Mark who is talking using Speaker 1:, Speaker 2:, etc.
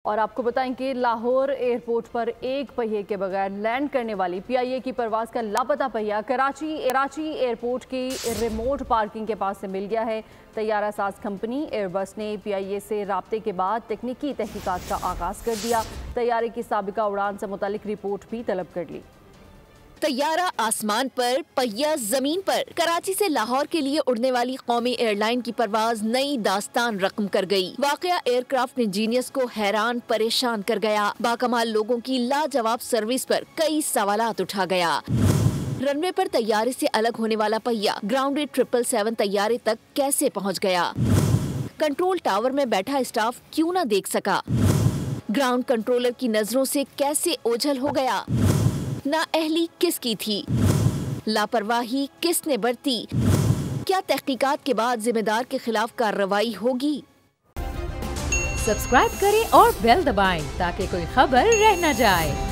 Speaker 1: और आपको बताएं कि लाहौर एयरपोर्ट पर एक पहिए के बगैर लैंड करने वाली PIA की परवाज का लापता पहिया कराची एयरपोर्ट की रिमोट पार्किंग के पास से मिल गया है। तैयारा साज कंपनी एयरबस ने PIA से राब्ते के बाद तकनीकी तहकीकात का आगाज कर दिया। तैयारे की साबिका उड़ान से मुतालिक रिपोर्ट भी तलब कर ली।
Speaker 2: तैयारा आसमान पर, पहिया जमीन पर। कराची से लाहौर के लिए उड़ने वाली कौमी एयरलाइन की परवाज नई दास्तान रकम कर गई। वाकया एयरक्राफ्ट इंजीनियर्स को हैरान परेशान कर गया। बाकमाल लोगों की लाजवाब सर्विस पर कई सवालात उठा गया। रनवे पर तैयारे से अलग होने वाला पहिया ग्राउंडेड 777 तैयारे तक कैसे पहुंच गया? कंट्रोल टावर में बैठा स्टाफ क्यों न देख सका? ग्राउंड कंट्रोलर की नजरों से कैसे ओझल हो गया? नाअहली किसकी थी? लापरवाही किसने बरती? क्या तहकीकात के बाद जिम्मेदार के खिलाफ कार्रवाई होगी?
Speaker 3: सब्सक्राइब करें और बेल दबाएं ताकि कोई खबर रह न जाए।